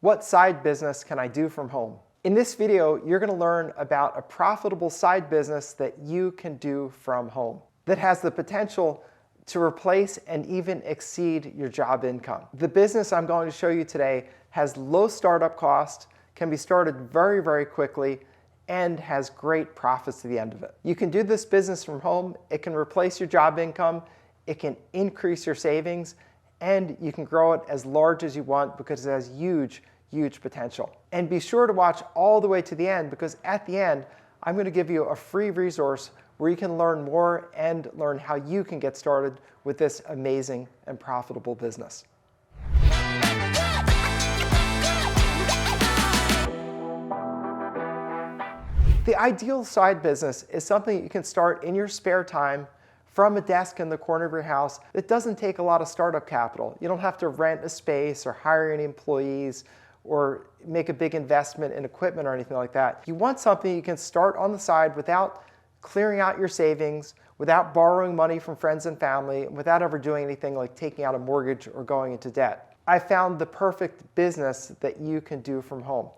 What side business can I do from home? In this video, you're going to learn about a profitable side business that you can do from home that has the potential to replace and even exceed your job income. The business I'm going to show you today has low startup cost, can be started very, very quickly, and has great profits at the end of it. You can do this business from home. It can replace your job income. It can increase your savings, and you can grow it as large as you want because it has huge potential. And be sure to watch all the way to the end, because at the end, I'm going to give you a free resource where you can learn more and learn how you can get started with this amazing and profitable business. The ideal side business is something you can start in your spare time from a desk in the corner of your house that doesn't take a lot of startup capital. You don't have to rent a space or hire any employees or make a big investment in equipment or anything like that. You want something you can start on the side without clearing out your savings, without borrowing money from friends and family, without ever doing anything like taking out a mortgage or going into debt. I found the perfect business that you can do from home.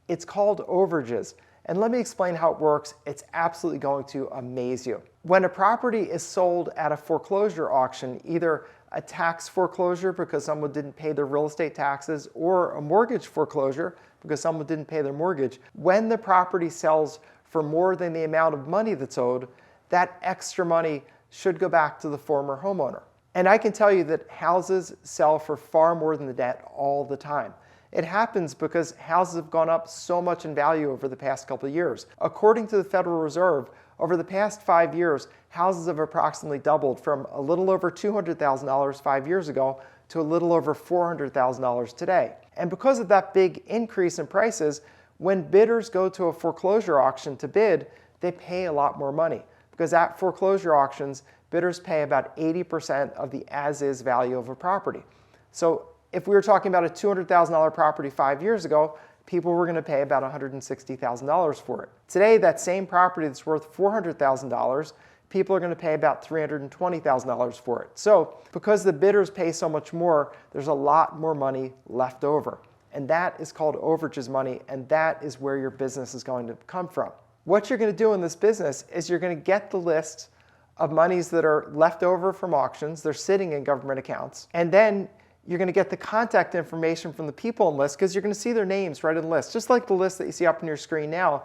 It's called Overages. And let me explain how it works. It's absolutely going to amaze you. When a property is sold at a foreclosure auction, either a tax foreclosure because someone didn't pay their real estate taxes, or a mortgage foreclosure because someone didn't pay their mortgage, when the property sells for more than the amount of money that's owed, that extra money should go back to the former homeowner. And I can tell you that houses sell for far more than the debt all the time. It happens because houses have gone up so much in value over the past couple of years. According to the Federal Reserve, over the past 5 years, houses have approximately doubled from a little over $200,000 5 years ago to a little over $400,000 today. And because of that big increase in prices, when bidders go to a foreclosure auction to bid, they pay a lot more money. Because at foreclosure auctions, bidders pay about 80% of the as-is value of a property. So if we were talking about a $200,000 property 5 years ago, people were going to pay about $160,000 for it. Today, that same property that's worth $400,000, people are going to pay about $320,000 for it. So because the bidders pay so much more, there's a lot more money left over. And that is called overages money, and that is where your business is going to come from. What you're going to do in this business is you're going to get the list of monies that are left over from auctions. They're sitting in government accounts. And then you're going to get the contact information from the people on the list, because you're going to see their names right in the list. Just like the list that you see up on your screen now,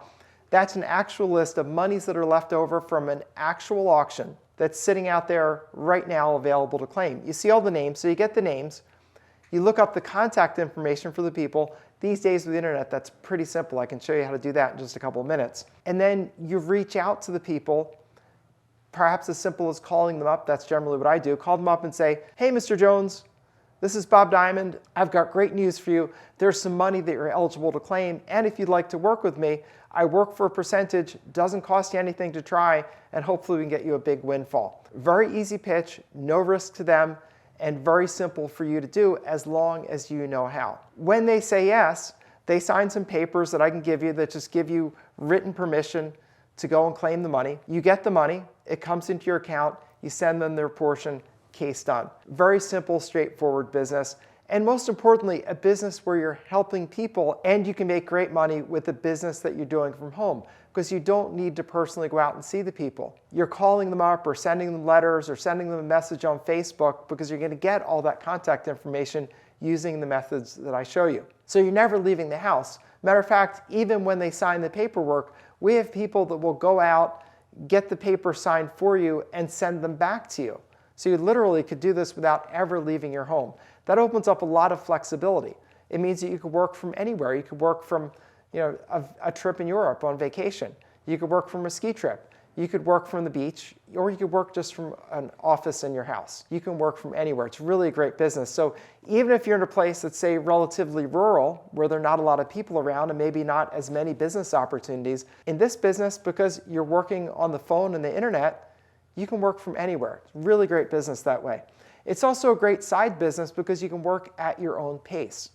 that's an actual list of monies that are left over from an actual auction that's sitting out there right now available to claim. You see all the names, so you get the names. You look up the contact information for the people. These days with the internet, that's pretty simple. I can show you how to do that in just a couple of minutes. And then you reach out to the people, perhaps as simple as calling them up. That's generally what I do. Call them up and say, "Hey, Mr. Jones, this is Bob Diamond. I've got great news for you. There's some money that you're eligible to claim, and if you'd like to work with me, I work for a percentage, doesn't cost you anything to try, and hopefully we can get you a big windfall." Very easy pitch, no risk to them, and very simple for you to do as long as you know how. When they say yes, they sign some papers that I can give you that just give you written permission to go and claim the money. You get the money, it comes into your account, you send them their portion, case done. Very simple, straightforward business. And most importantly, a business where you're helping people, and you can make great money with the business that you're doing from home, because you don't need to personally go out and see the people. You're calling them up or sending them letters or sending them a message on Facebook, because you're going to get all that contact information using the methods that I show you. So you're never leaving the house. Matter of fact, even when they sign the paperwork, we have people that will go out, get the paper signed for you, and send them back to you. So you literally could do this without ever leaving your home. That opens up a lot of flexibility. It means that you could work from anywhere. You could work from a trip in Europe on vacation. You could work from a ski trip. You could work from the beach, or you could work just from an office in your house. You can work from anywhere. It's really a great business. So even if you're in a place that's, say, relatively rural, where there are not a lot of people around and maybe not as many business opportunities, in this business, because you're working on the phone and the internet, you can work from anywhere. It's really great business that way. It's also a great side business because you can work at your own pace.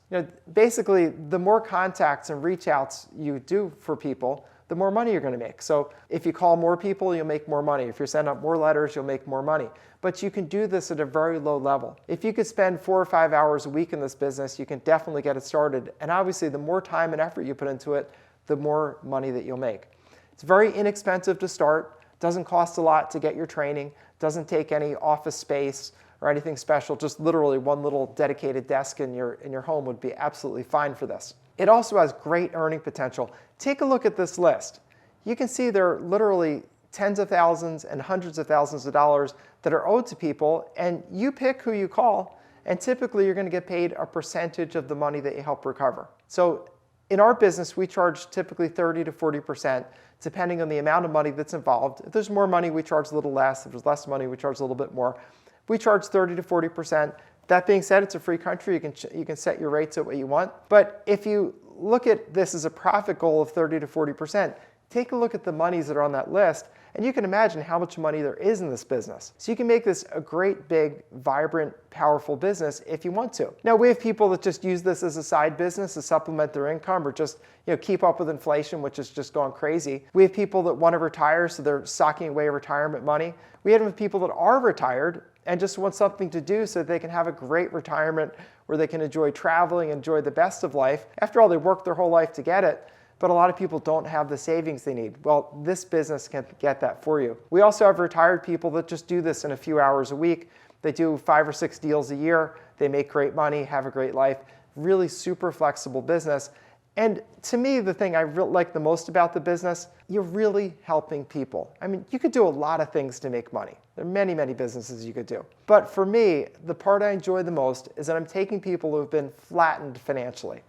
Basically, the more contacts and reach outs you do for people, the more money you're going to make. So if you call more people, you'll make more money. If you send out more letters, you'll make more money. But you can do this at a very low level. If you could spend 4 or 5 hours a week in this business, you can definitely get it started. And obviously, the more time and effort you put into it, the more money that you'll make. It's very inexpensive to start. Doesn't cost a lot to get your training. Doesn't take any office space or anything special. Just literally one little dedicated desk in your home would be absolutely fine for this. It also has great earning potential. Take a look at this list. You can see there are literally tens of thousands and hundreds of thousands of dollars that are owed to people, and you pick who you call, and typically you're going to get paid a percentage of the money that you help recover. So in our business, we charge typically 30 to 40%, depending on the amount of money that's involved. If there's more money, we charge a little less. If there's less money, we charge a little bit more. We charge 30 to 40%. That being said, it's a free country. You can set your rates at what you want. But if you look at this as a profit goal of 30 to 40%, take a look at the monies that are on that list, and you can imagine how much money there is in this business. So you can make this a great, big, vibrant, powerful business if you want to. Now, we have people that just use this as a side business to supplement their income or just keep up with inflation, which is just going crazy. We have people that want to retire, so they're socking away retirement money. We have people that are retired and just want something to do so they can have a great retirement where they can enjoy traveling, enjoy the best of life. After all, they worked their whole life to get it, but a lot of people don't have the savings they need. Well, this business can get that for you. We also have retired people that just do this in a few hours a week. They do 5 or 6 deals a year. They make great money, have a great life. Really super flexible business. And to me, the thing I like the most about the business, you're really helping people. I mean, you could do a lot of things to make money. There are many, many businesses you could do. But for me, the part I enjoy the most is that I'm taking people who have been flattened financially.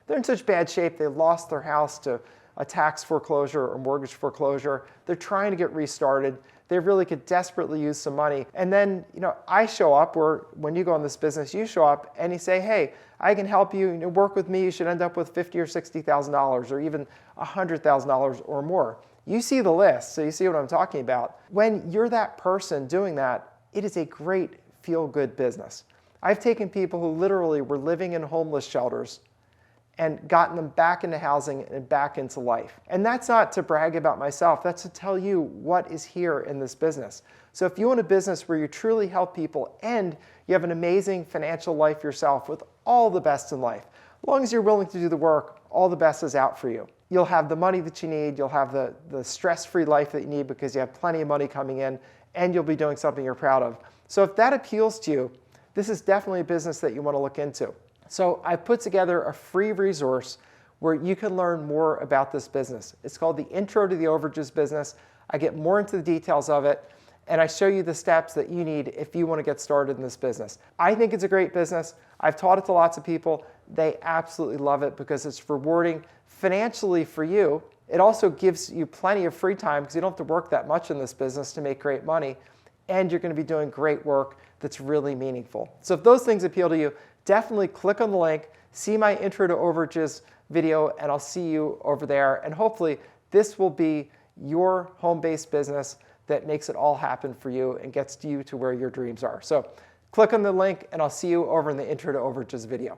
They're in such bad shape, they lost their house to a tax foreclosure or mortgage foreclosure. They're trying to get restarted. They really could desperately use some money. And then, I show up, or when you go in this business, you show up and you say, hey, I can help you, work with me. You should end up with $50,000 or $60,000 or even $100,000 or more. You see the list, so you see what I'm talking about. When you're that person doing that, it is a great feel-good business. I've taken people who literally were living in homeless shelters and gotten them back into housing and back into life. And that's not to brag about myself, that's to tell you what is here in this business. So if you want a business where you truly help people and you have an amazing financial life yourself with all the best in life, as long as you're willing to do the work, all the best is out for you. You'll have the money that you need, you'll have the stress-free life that you need because you have plenty of money coming in, and you'll be doing something you're proud of. So if that appeals to you, this is definitely a business that you want to look into. So I put together a free resource where you can learn more about this business. It's called the Intro to the Overages Business. I get more into the details of it, and I show you the steps that you need if you want to get started in this business. I think it's a great business. I've taught it to lots of people. They absolutely love it because it's rewarding financially for you. It also gives you plenty of free time because you don't have to work that much in this business to make great money, and you're going to be doing great work that's really meaningful. So if those things appeal to you, definitely click on the link, see my Intro to Overages video, and I'll see you over there. And hopefully this will be your home-based business that makes it all happen for you and gets you to where your dreams are. So click on the link, and I'll see you over in the Intro to Overages video.